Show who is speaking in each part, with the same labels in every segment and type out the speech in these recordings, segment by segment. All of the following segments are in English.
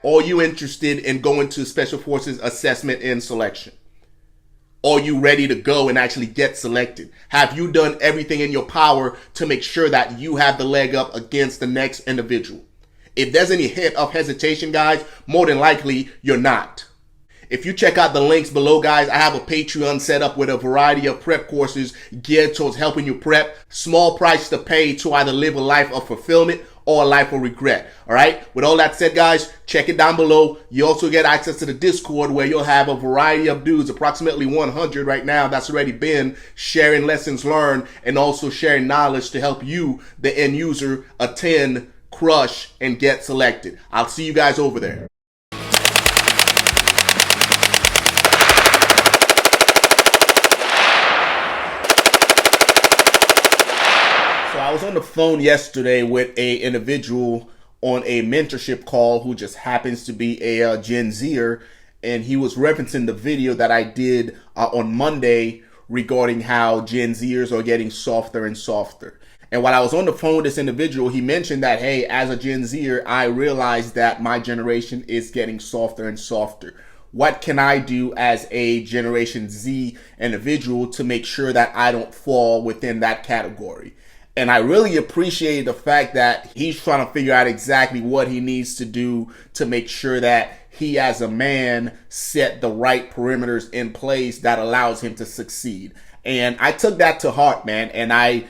Speaker 1: Are you interested in going to Special Forces assessment and selection? Are you ready to go and actually get selected? Have you done everything in your power to make sure that you have the leg up against the next individual? If there's any hint of hesitation, guys, more than likely you're not. If you check out the links below, guys, I have a Patreon set up with a variety of prep courses geared towards helping you prep. Small price to pay to either live a life of fulfillment or a life of regret. All right. With all that said, guys, check it down below. You also get access to the Discord where you'll have a variety of dudes, approximately 100 right now. That's already been sharing lessons learned and also sharing knowledge to help you, the end user, attend, crush, and get selected. I'll see you guys over there. I was on the phone yesterday with an individual on a mentorship call who just happens to be a Gen Zer, and he was referencing the video that I did on Monday regarding how Gen Zers are getting softer and softer. And while I was on the phone with this individual, he mentioned that, hey, as a Gen Zer, I realized that my generation is getting softer and softer. What can I do as a Generation Z individual to make sure that I don't fall within that category? And I really appreciate the fact that he's trying to figure out exactly what he needs to do to make sure that he as a man set the right perimeters in place that allows him to succeed. And I took that to heart, man. And I,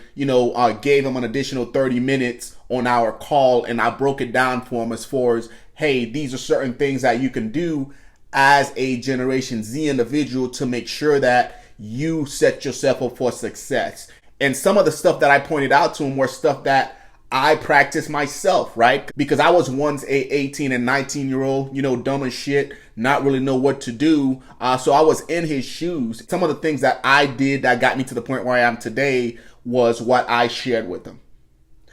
Speaker 1: gave him an additional 30 minutes on our call, and I broke it down for him as far as, hey, these are certain things that you can do as a Generation Z individual to make sure that you set yourself up for success. And some of the stuff that I pointed out to him were stuff that I practiced myself, right? Because I was once a 18 and 19-year-old, dumb as shit, not really know what to do. So I was in his shoes. Some of the things that I did that got me to the point where I am today was what I shared with him.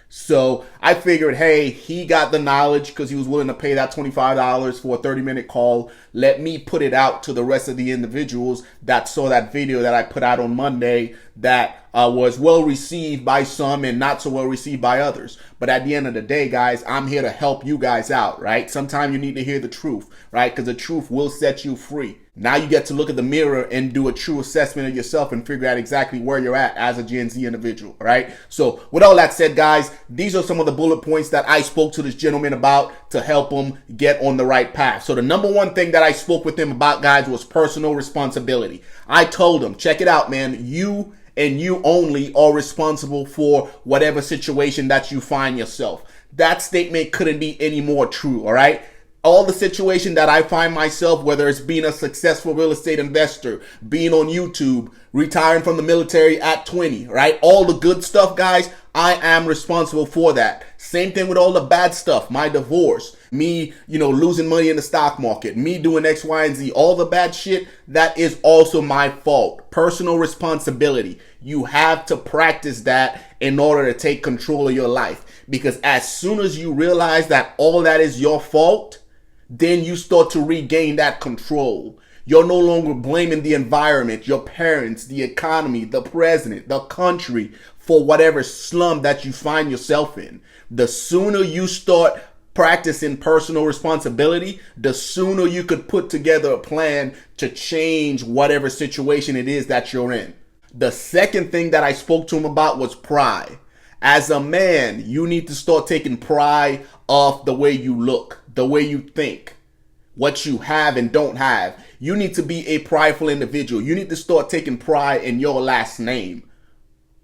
Speaker 1: So I figured, hey, he got the knowledge because he was willing to pay that $25 for a 30-minute call. Let me put it out to the rest of the individuals that saw that video that I put out on Monday that was well received by some and not so well received by others. But at the end of the day, guys, I'm here to help you guys out, right? Sometimes you need to hear the truth, right? Because the truth will set you free. Now you get to look at the mirror and do a true assessment of yourself and figure out exactly where you're at as a Gen Z individual, right? So with all that said, guys, these are some of the bullet points that I spoke to this gentleman about to help him get on the right path. So the number one thing that I spoke with him about, guys, was personal responsibility. I told him, check it out, man. You and you only are responsible for whatever situation that you find yourself. That statement couldn't be any more true, all right? All the situation that I find myself, whether it's being a successful real estate investor, being on YouTube, retiring from the military at 20, right? All the good stuff, guys, I am responsible for that. Same thing with all the bad stuff, my divorce, me, losing money in the stock market, me doing X, Y, and Z, all the bad shit, that is also my fault. Personal responsibility. You have to practice that in order to take control of your life. Because as soon as you realize that all that is your fault, then you start to regain that control. You're no longer blaming the environment, your parents, the economy, the president, the country for whatever slum that you find yourself in. The sooner you start practicing personal responsibility, the sooner you could put together a plan to change whatever situation it is that you're in. The second thing that I spoke to him about was pride. As a man, you need to start taking pride of the way you look, the way you think, what you have and don't have. You need to be a prideful individual. You need to start taking pride in your last name.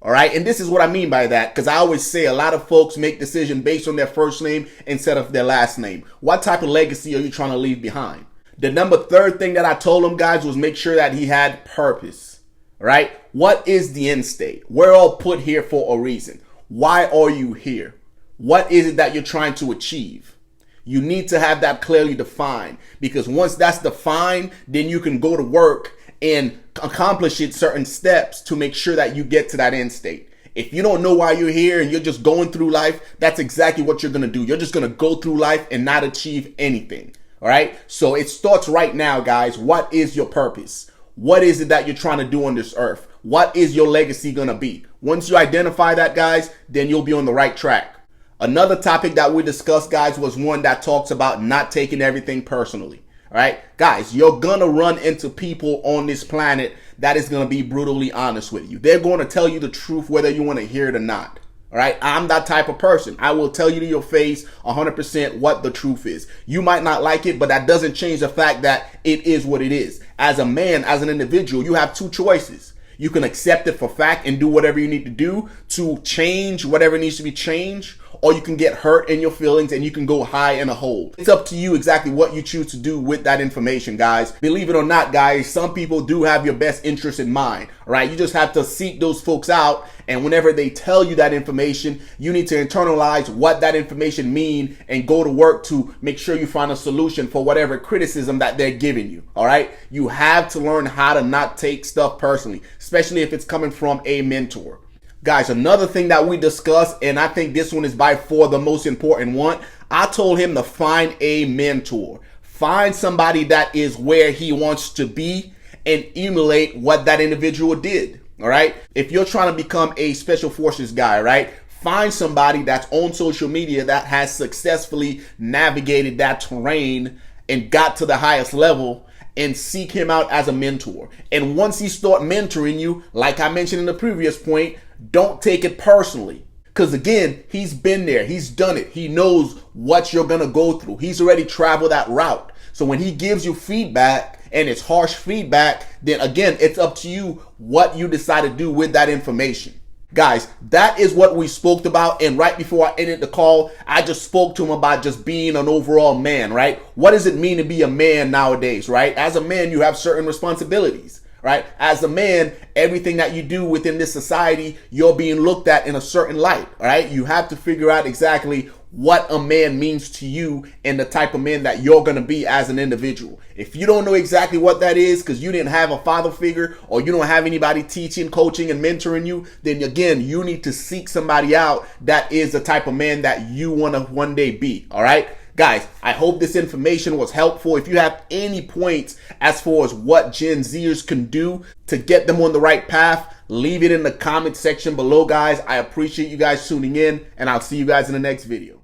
Speaker 1: All right. And this is what I mean by that, because I always say a lot of folks make decisions based on their first name instead of their last name. What type of legacy are you trying to leave behind? The third thing that I told him, guys, was make sure that he had purpose. All right. What is the end state? We're all put here for a reason. Why are you here? What is it that you're trying to achieve? You need to have that clearly defined, because once that's defined, then you can go to work and accomplish it certain steps to make sure that you get to that end state. If you don't know why you're here and you're just going through life, that's exactly what you're going to do. You're just going to go through life and not achieve anything. All right. So it starts right now, guys. What is your purpose? What is it that you're trying to do on this earth? What is your legacy going to be? Once you identify that, guys, then you'll be on the right track. Another topic that we discussed, guys, was one that talks about not taking everything personally. All right, guys, you're gonna run into people on this planet that is gonna be brutally honest with you. They're gonna tell you the truth whether you want to hear it or not. All right, I'm that type of person. I will tell you to your face 100% what the truth is. You might not like it, but that doesn't change the fact that it is what it is. As a man, as an individual, you have two choices. You can accept it for fact and do whatever you need to do to change whatever needs to be changed, or you can get hurt in your feelings and you can go high in a hole. It's up to you exactly what you choose to do with that information, guys. Believe it or not, guys, some people do have your best interest in mind, right? You just have to seek those folks out, and whenever they tell you that information, you need to internalize what that information means and go to work to make sure you find a solution for whatever criticism that they're giving you, all right? You have to learn how to not take stuff personally, especially if it's coming from a mentor. Guys, another thing that we discussed, and I think this one is by far the most important one, I told him to find a mentor. Find somebody that is where he wants to be and emulate what that individual did, all right? If you're trying to become a special forces guy, right, find somebody that's on social media that has successfully navigated that terrain and got to the highest level, and seek him out as a mentor. And once he start mentoring you, like I mentioned in the previous point, don't take it personally. Because again, he's been there. He's done it. He knows what you're going to go through. He's already traveled that route. So when he gives you feedback and it's harsh feedback, then again, it's up to you what you decide to do with that information. Guys, that is what we spoke about. And right before I ended the call, I just spoke to him about just being an overall man, right? What does it mean to be a man nowadays, right? As a man, you have certain responsibilities, right? As a man, everything that you do within this society, you're being looked at in a certain light, right? You have to figure out exactly what a man means to you and the type of man that you're going to be as an individual. If you don't know exactly what that is because you didn't have a father figure or you don't have anybody teaching, coaching, and mentoring you, then again, you need to seek somebody out that is the type of man that you want to one day be, all right? Guys, I hope this information was helpful. If you have any points as far as what Gen Zers can do to get them on the right path, leave it in the comment section below, guys. I appreciate you guys tuning in, and I'll see you guys in the next video.